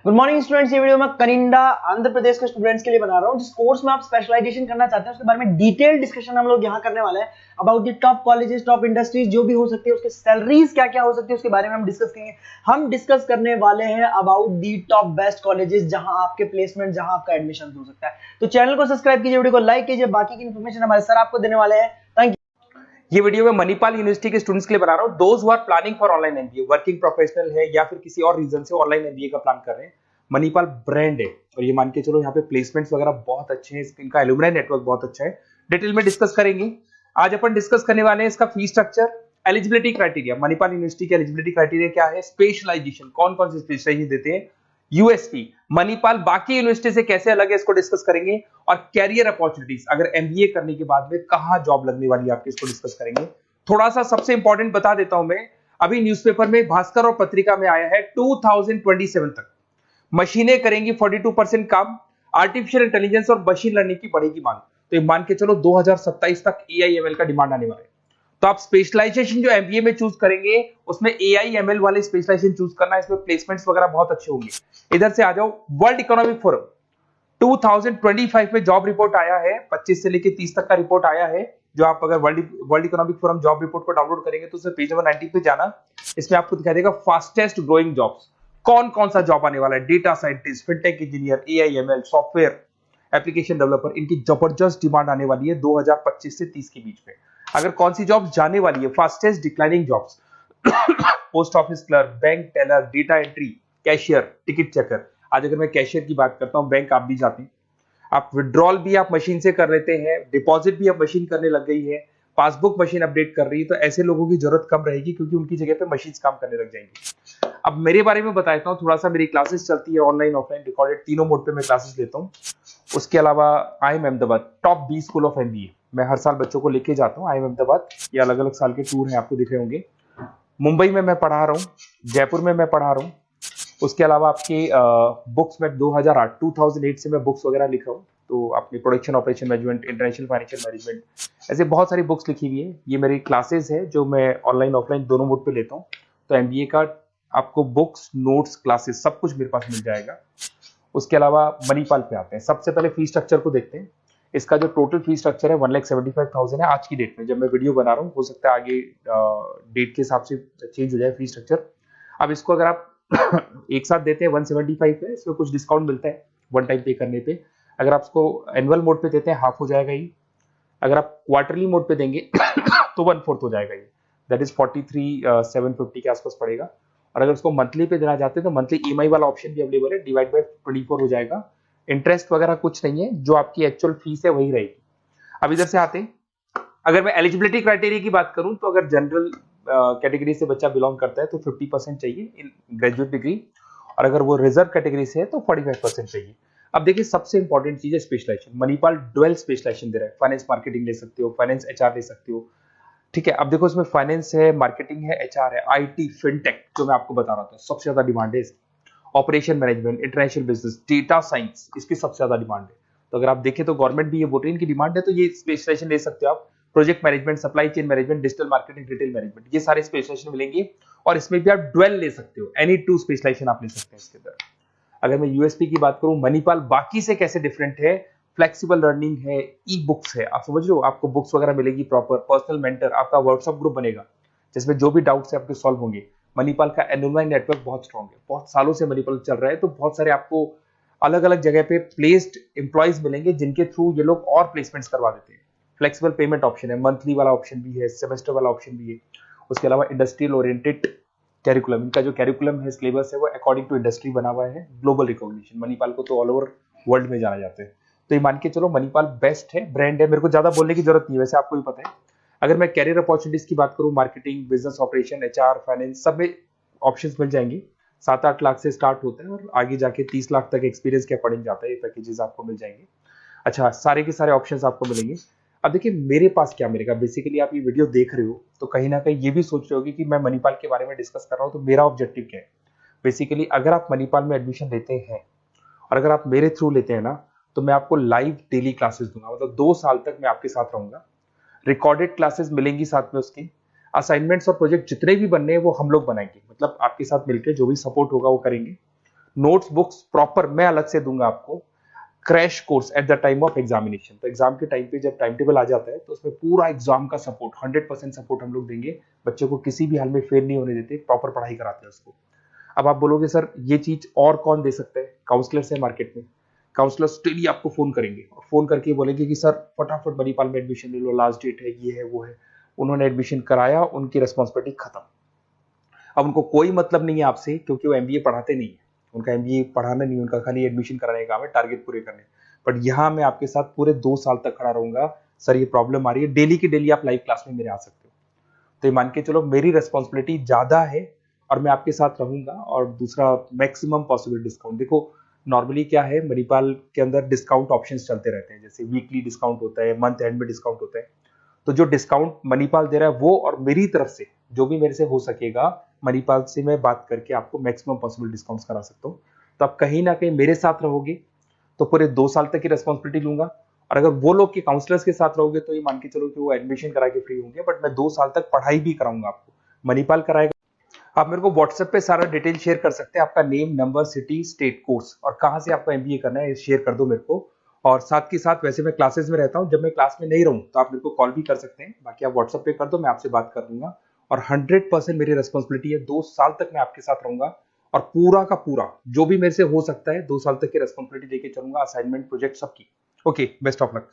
Good morning students. ये video मैं कनिंडा आंध्र प्रदेश के स्टूडेंट्स के लिए बना रहा हूँ। जिस कोर्स में आप स्पेशलाइजेशन करना चाहते हैं उसके बारे में डिटेल डिस्कशन हम लोग यहाँ करने वाले हैं। About the top colleges, top industries जो भी हो सकती है, उसके सैलरीज क्या क्या हो सकती है उसके बारे में हम डिस्कस करेंगे। हम डिस्कस करने वाले हैं about the top best colleges जहां आपके प्लेसमेंट, जहां आपका एडमिशन हो सकता है। तो चैनल को सब्सक्राइब कीजिए, वीडियो को लाइक कीजिए। बाकी की इन्फॉर्मेशन हमारे सर आपको देने वाले हैं। Thank you. ये वीडियो मैं मणिपाल यूनिवर्सिटी के स्टूडेंट्स के लिए बना रहा हूं। Those who are planning for online MBA, working professional है या फिर किसी और रीजन से ऑनलाइन एमबीए का प्लान कर रहे हैं। मणिपाल ब्रांड है और ये मान के चलो यहाँ पे प्लेसमेंट्स वगैरह बहुत अच्छे हैं, इनका एलुमनाई नेटवर्क बहुत अच्छा है। डिटेल में डिस्कस करेंगे। आज अपन डिस्कस करने वाले हैं इसका fee structure, eligibility criteria, Manipal university के एलिजिबिलिटी क्राइटेरिया क्या है, स्पेशलाइजेशन, कौन कौन से स्पेशलाइजेशन देते हैं, यूएसपी, मणिपाल बाकी यूनिवर्सिटी से कैसे अलग है इसको डिस्कस करेंगे, और कैरियर अपॉर्चुनिटीज, अगर एमबीए करने के बाद में कहां जॉब लगने वाली है आपकी, इसको डिस्कस करेंगे। थोड़ा सा सबसे इंपॉर्टेंट बता देता हूं मैं, अभी न्यूज़पेपर में, भास्कर और पत्रिका में आया है 2027 तक मशीनें करेंगी 42% काम, आर्टिफिशियल इंटेलिजेंस और मशीन लर्निंग की बढ़ेगी मांग। तो ये मान के चलो 2027 तक एआईएमएल का डिमांड आने वाला है। तो आप स्पेशलाइजेशन जो एमबीए में चूज करेंगे उसमें एआईएमएल वाले स्पेशलाइजेशन चूज करना, इसमें प्लेसमेंट्स वगैरह बहुत अच्छे होंगे। इधर से आ जाओ, वर्ल्ड इकोनॉमिक फोरम 2025 में जॉब रिपोर्ट आया है, 25 से लेकर 30 तक का रिपोर्ट आया है। जो आप अगर world economic forum job report को डाउनलोड करेंगे तो उसमें पेज नंबर 90 पे जाना, इसमें आपको दिखाई देगा फास्टेस्ट ग्रोइंग जॉब्स, कौन कौन सा जॉब आने वाला है, data scientist, fintech engineer, AIML, software application developer, इनकी जबरदस्त डिमांड आने वाली है 2025 से 30 के बीच में। अगर कौन सी जॉब जाने वाली है, fastest declining jobs, post office clerk, bank teller, data entry, cashier, ticket checker. आज अगर मैं कैशियर की बात करता हूं, बैंक आप भी जाते हैं, आप विड्रॉल भी आप मशीन से कर लेते हैं, डिपॉजिट भी अब मशीन करने लग गई है, पासबुक मशीन अपडेट कर रही है, तो ऐसे लोगों की जरूरत कम रहेगी क्योंकि उनकी जगह पे मशीन काम करने लग जाएंगी। अब मेरे बारे में बताता हूँ थोड़ा सा, मेरी क्लासेस चलती है ऑनलाइन ऑफलाइन रिकॉर्डेड, तीनों मोड पे मैं क्लासेस लेता हूँ। उसके अलावा IIM Ahmedabad top 20 school of MBA, मैं हर साल बच्चों को लेके जाता हूँ IIM अहमदाबाद। ये अलग अलग साल के टूर हैं, आपको दिख रहे होंगे। मुंबई में मैं पढ़ा रहा हूँ, जयपुर में मैं पढ़ा रहा हूँ। उसके अलावा आपके बुक्स में 2008 से मैं बुक्स वगैरह लिखा हूँ, तो अपनी production operation management, international financial management, ऐसे बहुत सारी बुक्स लिखी हुई है। ये मेरी क्लासेस है जो मैं ऑनलाइन ऑफलाइन दोनों मोड पे लेता हूँ। तो एमबीए का आपको बुक्स, नोट्स, क्लासेस सब कुछ मेरे पास मिल जाएगा। उसके अलावा मणिपाल पे आते हैं। सबसे पहले फी स्ट्रक्चर को देखते हैं। इसका जो टोटल फी स्ट्रक्चर है 1,75,000 है आज की डेट में, जब मैं वीडियो बना रहा हूँ। हो सकता है आगे डेट के हिसाब से चेंज हो जाए फी स्ट्रक्चर। अब इसको अगर आप एक साथ देते हैं 175 है, इसमें कुछ डिस्काउंट मिलता है वन टाइम पे करने पे। अगर आप इसको एनुअल मोड पे देते हैं हाफ हो जाएगा ये। अगर आप क्वार्टरली मोड पे देंगे तो 1/4 हो जाएगा ये, दैट इज 43,750 के आसपास पड़ेगा। और अगर उसको मंथली पे देना चाहते हैं तो मंथली ईएमआई वाला ऑप्शन भी अवेलेबल है, डिवाइड बाय 24 हो जाएगा। इंटरेस्ट वगैरह कुछ नहीं है, जो आपकी एक्चुअल फीस है वही रहेगी। अब इधर से आते हैं, अगर मैं एलिजिबिलिटी क्राइटेरिया की बात करूं तो अगर जनरल कैटेगरी से बच्चा बिलोंग करता है तो 50% चाहिए इन ग्रेजुएट डिग्री, और अगर वो रिजर्व कैटेगरी से है तो 45% चाहिए। अब देखिए, सबसे इंपॉर्टेंट चीज है स्पेशलाइजेशन। मणिपाल डुअल स्पेशलाइजेशन दे रहा है, फाइनेंस मार्केटिंग ले सकते हो, फाइनेंस एचआर ले सकते हो, ठीक है। अब देखो, इसमें फाइनेंस है, मार्केटिंग है, एचआर है, आईटी, फिनटेक, जो मैं आपको बता रहा था सबसे ज्यादा डिमांड है इसकी। Operation management, international business, data science, इसकी सबसे ज्यादा डिमांड है। तो अगर आप देखें तो गवर्नमेंट भी ये बोल रही है इनकी डिमांड है, तो ये स्पेशलाइजेशन ले सकते हो आप। Project management, supply chain management, digital marketing, retail management, ये सारे स्पेशलाइजेशन मिलेंगे। और इसमें भी आप डुअल ले सकते हो, एनी टू स्पेशलाइजेशन आप ले सकते हैं इसके अंदर। अगर मैं यूएसपी की बात करूं, मणिपाल बाकी से कैसे डिफरेंट है, फ्लेक्सिबल लर्निंग है, ई बुक्स है, आप समझ लो, आपको बुक्स वगैरह मिलेगी प्रॉपर, पर्सनल मेंटर, आपका व्हाट्सएप ग्रुप बनेगा जिसमें जो भी डाउट्स है आपके सॉल्व होंगे। मणिपाल का एलुमनाई नेटवर्क बहुत स्ट्रॉन्ग है, बहुत सालों से मणिपाल चल रहा है, तो बहुत सारे आपको अलग अलग जगह पे प्लेस्ड एम्प्लॉयज मिलेंगे जिनके थ्रू ये लोग और प्लेसमेंट्स करवा देते हैं। फ्लेक्सिबल पेमेंट ऑप्शन है, मंथली वाला ऑप्शन भी है, सेमेस्टर वाला ऑप्शन भी है। उसके अलावा इंडस्ट्रियल ओरिएंटेड कैरिकुलम, इनका जो कैरिकुलम है, सिलेबस है, वो अकॉर्डिंग टू इंडस्ट्री बना हुआ है। ग्लोबल रिकॉग्निशन, मणिपाल को तो ऑल ओवर वर्ल्ड में जाना जाता है। तो ये मान के चलो मणिपाल बेस्ट है, ब्रांड है, मेरे को ज्यादा बोलने की जरूरत नहीं है, वैसे आपको भी पता है। अगर मैं कैरियर अपॉर्चुनिटीज की बात करूं, marketing, business operation, HR, finance, सब में ऑप्शंस मिल जाएंगे। 7-8 लाख से स्टार्ट होता है और आगे जाके 30 लाख तक एक्सपीरियंस के अकॉर्डिंग जाता है, ये पैकेजेस आपको मिल जाएंगे। अच्छा, सारे के सारे ऑप्शंस आपको मिलेंगे। अब देखिए, मेरे पास क्या मिलेगा, बेसिकली आप ये वीडियो देख रहे हो तो कहीं ना कहीं ये भी सोच रहे होगे कि मैं मणिपाल के बारे में डिस्कस कर रहा हूँ, तो मेरा ऑब्जेक्टिव क्या है। बेसिकली अगर आप मणिपाल में एडमिशन लेते हैं और अगर आप मेरे थ्रू लेते हैं ना, तो मैं आपको लाइव डेली क्लासेस दूंगा, मतलब 2 साल तक मैं आपके साथ रहूंगा। रिकॉर्डेड क्लासेस मिलेंगी साथ में, उसकी असाइनमेंट्स और प्रोजेक्ट जितने भी बनने हैं वो हम लोग बनाएंगे, मतलब आपके साथ मिलकर जो भी सपोर्ट होगा वो करेंगे। नोट्स बुक्स प्रॉपर मैं अलग से दूंगा आपको, crash course at the time of examination. तो एग्जाम के टाइम पे जब टाइम टेबल आ जाता है तो उसमें पूरा एग्जाम का सपोर्ट 100% सपोर्ट हम लोग देंगे, बच्चे को किसी भी हाल में फेल नहीं होने देते, प्रॉपर पढ़ाई कराते हैं उसको। अब आप बोलोगे सर ये चीज और कौन दे सकता है? काउंसलर्स है मार्केट में, काउंसलर्स डेली आपको फोन करेंगे और फोन करके बोलेंगे कि सर फटाफट मणिपाल में एडमिशन ले लो, लास्ट डेट है, ये है वो है। उन्होंने एडमिशन कराया, उनकी रिस्पॉन्सिबिलिटी खत्म। अब उनको कोई मतलब नहीं है आपसे, क्योंकि वो एमबीए पढ़ाते नहीं है, उनका एमबीए पढ़ाना नहीं, उनका खाली एडमिशन कराने का काम है, टारगेट पूरे करने। बट यहाँ मैं आपके साथ पूरे 2 साल तक खड़ा रहूंगा, सर ये प्रॉब्लम आ रही है, डेली की डेली आप लाइव क्लास में मेरे आ सकते हो। तो ये मान के चलो मेरी रेस्पॉन्सिबिलिटी ज्यादा है और मैं आपके साथ रहूंगा। और दूसरा, मैक्सिमम पॉसिबल डिस्काउंट। देखो नॉर्मली क्या है, मणिपाल के अंदर डिस्काउंट ऑप्शंस चलते रहते हैं, जैसे वीकली डिस्काउंट होता है, मंथ एंड में डिस्काउंट होता है। तो जो डिस्काउंट मणिपाल दे रहा है वो, और मेरी तरफ से जो भी मेरे से हो सकेगा, मणिपाल से मैं बात करके आपको मैक्सिमम पॉसिबल डिस्काउंट्स करा सकता हूँ। तो आप कहीं ना कहीं मेरे साथ रहोगे तो पूरे 2 साल तक की रेस्पॉन्सिबिलिटी लूंगा। और अगर वो लोग के काउंसलर्स के साथ रहोगे तो ये मान के चलो कि वो एडमिशन करा के फ्री होंगे, बट मैं 2 साल तक पढ़ाई भी कराऊंगा आपको, मणिपाल कराएगा। आप मेरे को व्हाट्सएप पे सारा डिटेल शेयर कर सकते हैं, आपका name, number, city, state, course और कहाँ से आपको एमबीए करना है, शेयर कर दो मेरे को। और साथ के साथ वैसे मैं क्लासेस में रहता हूँ, जब मैं क्लास में नहीं रहूँ तो आप मेरे को कॉल भी कर सकते हैं, बाकी आप व्हाट्सएप पे कर दो, मैं आपसे बात कर लूंगा। और 100% मेरी रेस्पॉन्सिबिलिटी है, 2 साल तक मैं आपके साथ रहूंगा और पूरा का पूरा जो भी मेरे से हो सकता है 2 साल तक की रेस्पॉन्सिबिलिटी लेके चलूंगा, असाइनमेंट, प्रोजेक्ट, सबकी। Okay, best of luck.